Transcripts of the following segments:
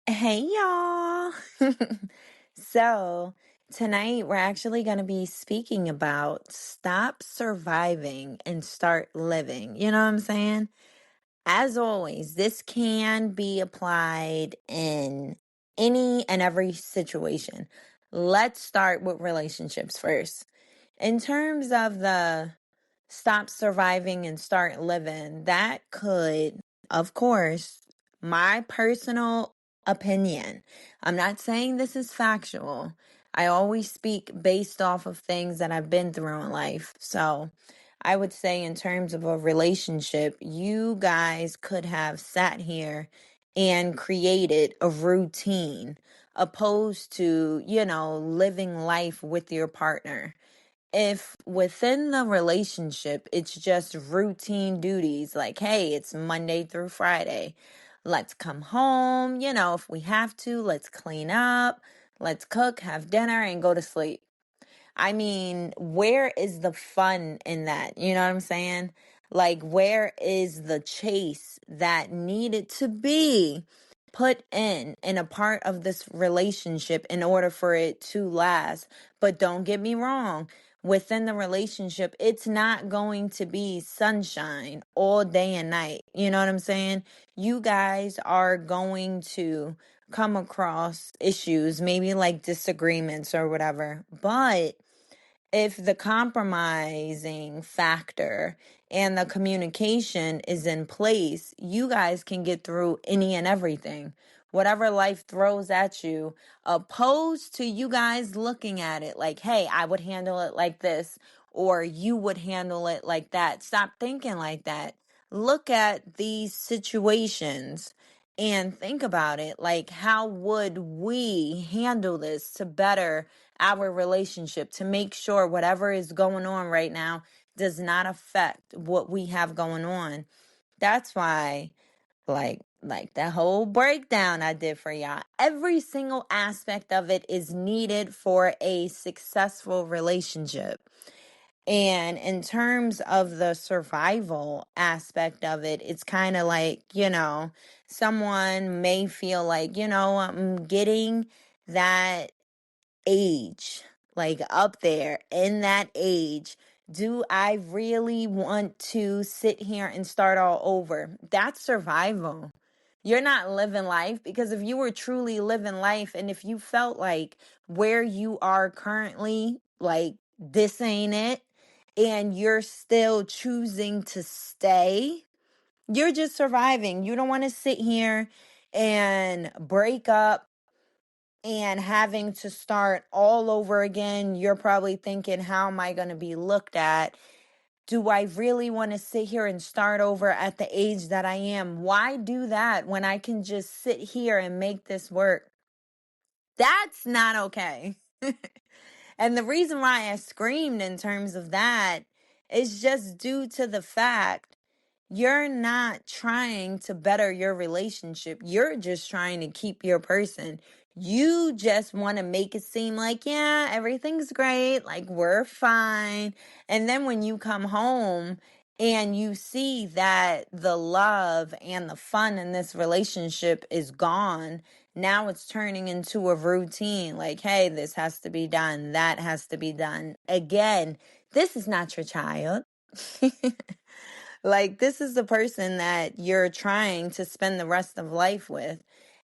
Hey y'all. So, tonight we're actually going to be speaking about stop surviving and start living. You know what I'm saying? As always, this can be applied in any and every situation. Let's start with relationships first. In terms of the stop surviving and start living, that could, of course, my personal opinion. I'm not saying this is factual. I always speak based off of things that I've been through in life. So I would say, in terms of a relationship, you guys could have sat here and created a routine opposed to, living life with your partner. If within the relationship it's just routine duties, like, hey, it's Monday through Friday, let's come home, if we have to, let's clean up, let's cook, have dinner, and go to sleep. I mean, where is the fun in that? You know what I'm saying? Like, where is the chase that needed to be put in a part of this relationship in order for it to last? But don't get me wrong, within the relationship, it's not going to be sunshine all day and night. You know what I'm saying? You guys are going to come across issues, maybe like disagreements or whatever. But if the compromising factor and the communication is in place, you guys can get through any and everything. Whatever life throws at you, opposed to you guys looking at it like, hey, I would handle it like this, or you would handle it like that. Stop thinking like that. Look at these situations and think about it. Like, how would we handle this to better our relationship, to make sure whatever is going on right now does not affect what we have going on? That's why, like that whole breakdown I did for y'all, every single aspect of it is needed for a successful relationship. And in terms of the survival aspect of it, it's kind of like, someone may feel like, I'm getting that age, like up there in that age. Do I really want to sit here and start all over? That's survival. You're not living life, because if you were truly living life and if you felt like where you are currently, like, this ain't it, and you're still choosing to stay, you're just surviving. You don't want to sit here and break up and having to start all over again. You're probably thinking, how am I going to be looked at? Do I really want to sit here and start over at the age that I am? Why do that when I can just sit here and make this work? That's not okay. And the reason why I screamed in terms of that is just due to the fact you're not trying to better your relationship. You're just trying to keep your person. You just want to make it seem like, yeah, everything's great, like we're fine. And then when you come home and you see that the love and the fun in this relationship is gone, now it's turning into a routine. Like, hey, this has to be done, that has to be done. Again, this is not your child. Like, this is the person that you're trying to spend the rest of life with.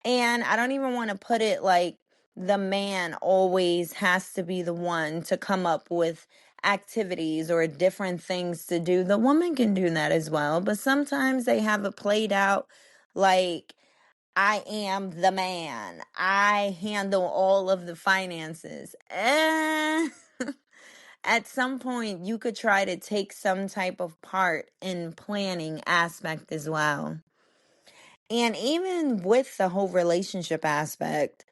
And I don't even want to put it like the man always has to be the one to come up with activities or different things to do. The woman can do that as well, but sometimes they have it played out like, I am the man, I handle all of the finances. At some point, you could try to take some type of part in planning aspect as well. And even with the whole relationship aspect,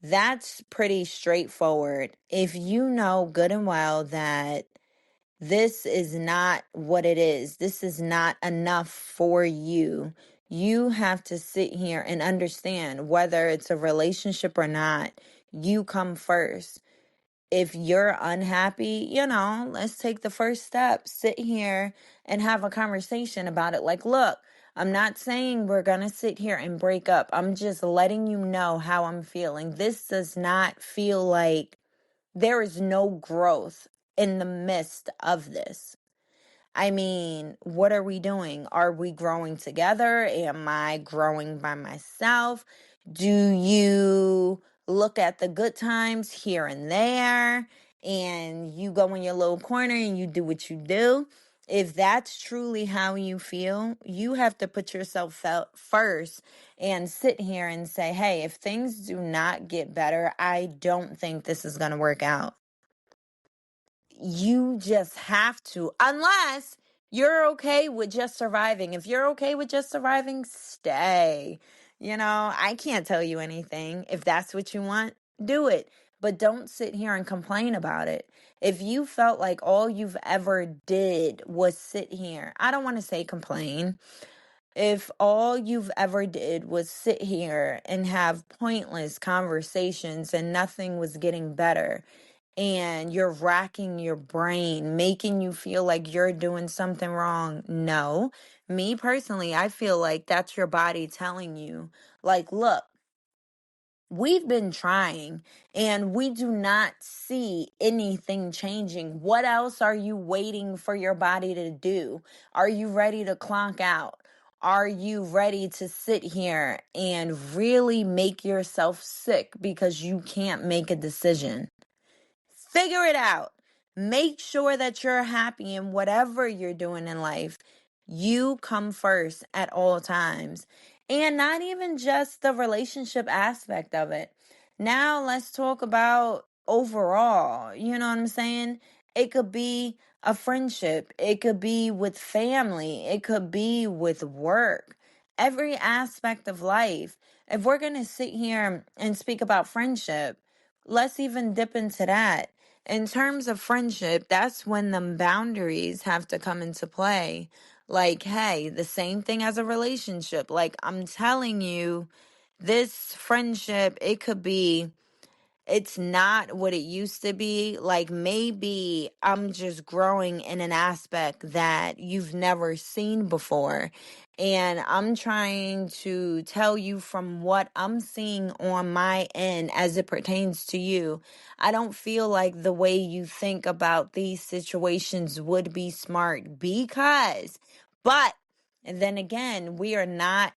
that's pretty straightforward. If you know good and well that this is not what it is, this is not enough for you, you have to sit here and understand, whether it's a relationship or not, you come first. If you're unhappy, let's take the first step. Sit here and have a conversation about it. Like, look, I'm not saying we're going to sit here and break up. I'm just letting you know how I'm feeling. This does not feel like there is no growth in the midst of this. I mean, what are we doing? Are we growing together? Am I growing by myself? Do you look at the good times here and there and you go in your little corner and you do what you do? If that's truly how you feel, you have to put yourself out first and sit here and say, hey, if things do not get better, I don't think this is going to work out. You just have to, unless you're okay with just surviving. If you're okay with just surviving, stay. I can't tell you anything. If that's what you want, do it. But don't sit here and complain about it. If you felt like all you've ever did was sit here, I don't want to say complain. If all you've ever did was sit here and have pointless conversations and nothing was getting better, and you're racking your brain, making you feel like you're doing something wrong. No, me personally, I feel like that's your body telling you, like, look, we've been trying and we do not see anything changing. What else are you waiting for your body to do? Are you ready to clonk out? Are you ready to sit here and really make yourself sick because you can't make a decision? Figure it out. Make sure that you're happy in whatever you're doing in life. You come first at all times. And not even just the relationship aspect of it. Now let's talk about overall. You know what I'm saying? It could be a friendship, it could be with family, it could be with work. Every aspect of life. If we're going to sit here and speak about friendship, let's even dip into that. In terms of friendship, that's when the boundaries have to come into play. Like, hey, the same thing as a relationship. Like, I'm telling you, this friendship, it could be, it's not what it used to be. Like, maybe I'm just growing in an aspect that you've never seen before. And I'm trying to tell you from what I'm seeing on my end as it pertains to you. I don't feel like the way you think about these situations would be smart but then again, we are not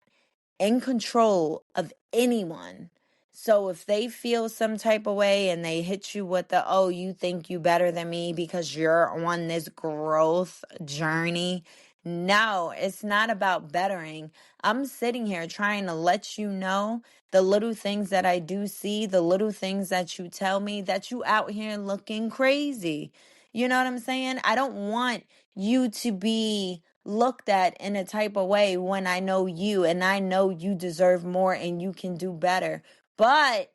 in control of anyone. So if they feel some type of way and they hit you with the, oh, you think you better than me because you're on this growth journey. No, it's not about bettering. I'm sitting here trying to let you know the little things that I do see, the little things that you tell me, that you out here looking crazy. You know what I'm saying? I don't want you to be looked at in a type of way when I know you and I know you deserve more and you can do better. But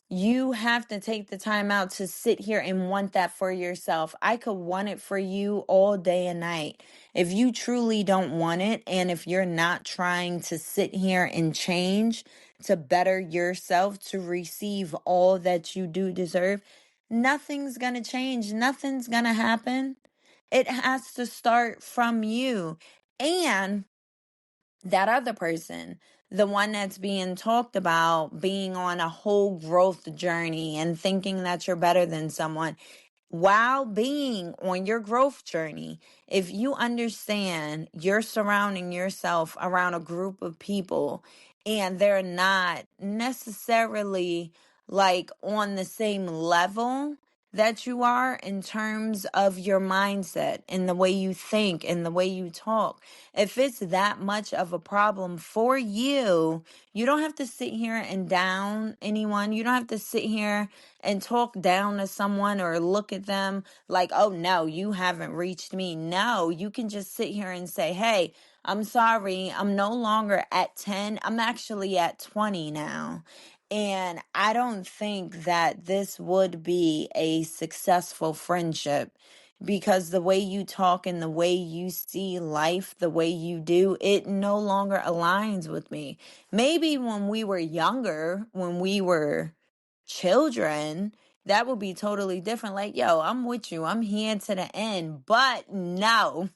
you have to take the time out to sit here and want that for yourself. I could want it for you all day and night. If you truly don't want it, and if you're not trying to sit here and change to better yourself to receive all that you do deserve, nothing's going to change. Nothing's going to happen. It has to start from you. And that other person, the one that's being talked about being on a whole growth journey and thinking that you're better than someone, while being on your growth journey, if you understand you're surrounding yourself around a group of people and they're not necessarily like on the same level that you are in terms of your mindset and the way you think and the way you talk, if it's that much of a problem for you, you don't have to sit here and down anyone. You don't have to sit here and talk down to someone or look at them like, oh no, you haven't reached me. No, you can just sit here and say, hey, I'm sorry, I'm no longer at 10. I'm actually at 20 now. And I don't think that this would be a successful friendship because the way you talk and the way you see life, the way you do, it no longer aligns with me. Maybe when we were younger, when we were children, that would be totally different. Like, yo, I'm with you. I'm here to the end. But no,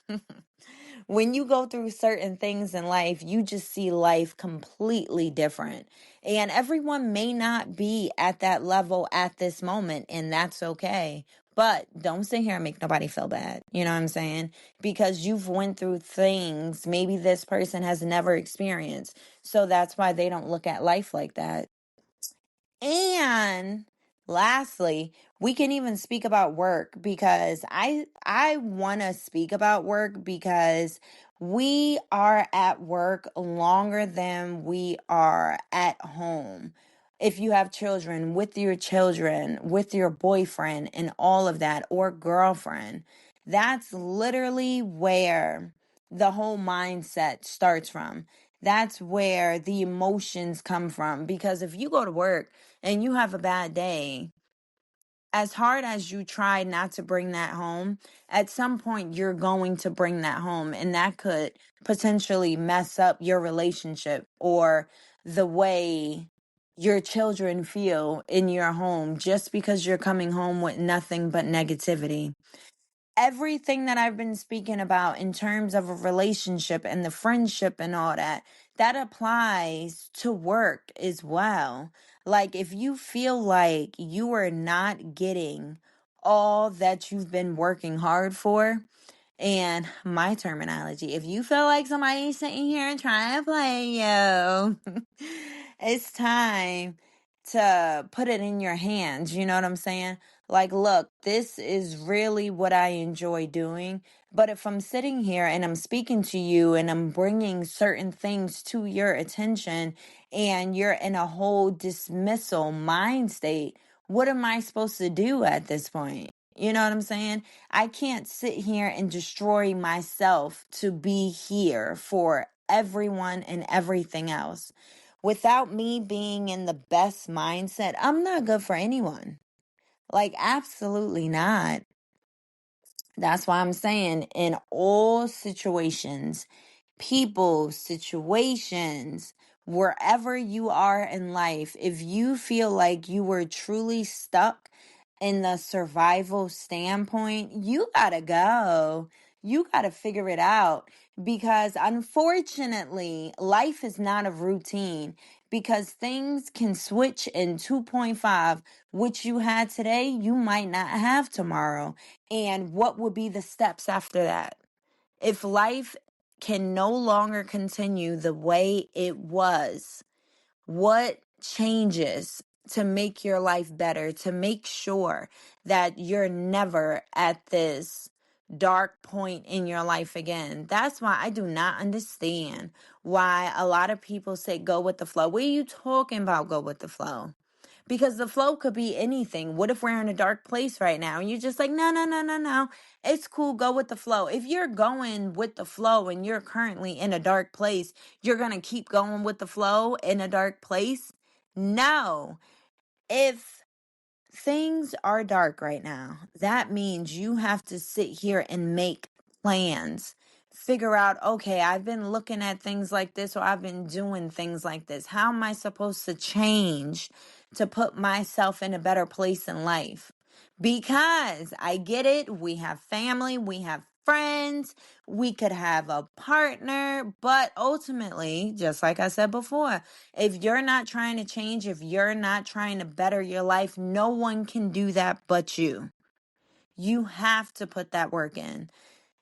when you go through certain things in life, you just see life completely different. And everyone may not be at that level at this moment, and that's okay. But don't sit here and make nobody feel bad. You know what I'm saying? Because you've went through things maybe this person has never experienced. So that's why they don't look at life like that. And lastly, we can even speak about work because I want to speak about work because we are at work longer than we are at home. If you have children, with your boyfriend and all of that, or girlfriend, that's literally where the whole mindset starts from. That's where the emotions come from. Because if you go to work and you have a bad day, as hard as you try not to bring that home, at some point you're going to bring that home, and that could potentially mess up your relationship or the way your children feel in your home just because you're coming home with nothing but negativity. Everything that I've been speaking about in terms of a relationship and the friendship and all that, that applies to work as well. Like, if you feel like you are not getting all that you've been working hard for, and my terminology, if you feel like somebody's sitting here and trying to play you, it's time to put it in your hands. You know what I'm saying? Like, look, this is really what I enjoy doing. But if I'm sitting here and I'm speaking to you and I'm bringing certain things to your attention and you're in a whole dismissal mind state, what am I supposed to do at this point? You know what I'm saying? I can't sit here and destroy myself to be here for everyone and everything else. Without me being in the best mindset, I'm not good for anyone. Like, absolutely not. That's why I'm saying in all situations, people, situations, wherever you are in life, if you feel like you were truly stuck in the survival standpoint, you gotta go. You gotta figure it out because unfortunately, life is not a routine because things can switch in 2.5. Which you had today, you might not have tomorrow. And what would be the steps after that? If life can no longer continue the way it was, what changes to make your life better, to make sure that you're never at this dark point in your life again? That's why I do not understand why a lot of people say go with the flow. What are you talking about, go with the flow? Because the flow could be anything. What if we're in a dark place right now and you're just like, no, no, no, no, no. It's cool. Go with the flow. If you're going with the flow and you're currently in a dark place, you're going to keep going with the flow in a dark place? No. If things are dark right now, that means you have to sit here and make plans. Figure out, okay, I've been looking at things like this, or I've been doing things like this. How am I supposed to change to put myself in a better place in life? Because I get it, we have family, we have friends, we could have a partner, but ultimately, just like I said before, if you're not trying to change, if you're not trying to better your life, no one can do that but you. You have to put that work in.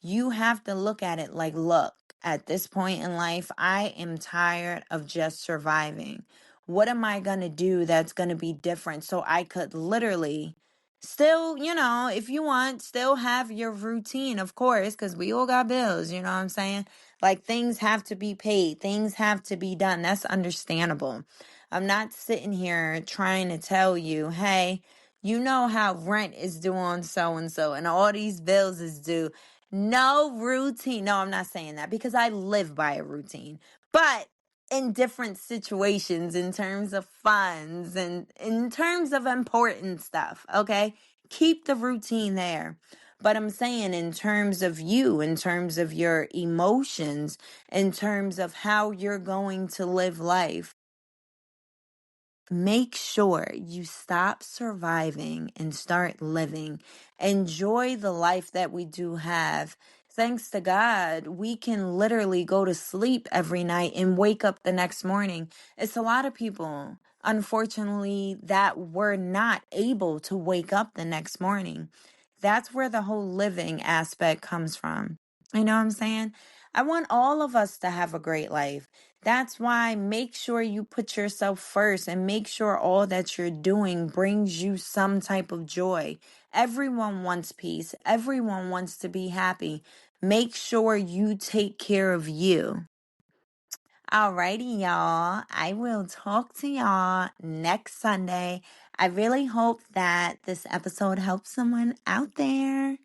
You have to look at it like, look, at this point in life, I am tired of just surviving. What am I going to do that's going to be different so I could literally still, if you want, still have your routine, of course, because we all got bills, you know what I'm saying? Like, things have to be paid, things have to be done. That's understandable. I'm not sitting here trying to tell you, hey, you know how rent is due on so and so and all these bills is due. No routine. No, I'm not saying that because I live by a routine. But in different situations, in terms of funds and in terms of important stuff, okay? Keep the routine there. But I'm saying, in terms of you, in terms of your emotions, in terms of how you're going to live life, make sure you stop surviving and start living. Enjoy the life that we do have. thanks to God, we can literally go to sleep every night and wake up the next morning. It's a lot of people, unfortunately, that were not able to wake up the next morning. That's where the whole living aspect comes from. You know what I'm saying? I want all of us to have a great life. That's why make sure you put yourself first and make sure all that you're doing brings you some type of joy. Everyone wants peace. Everyone wants to be happy. Make sure you take care of you. Alrighty, y'all. I will talk to y'all next Sunday. I really hope that this episode helps someone out there.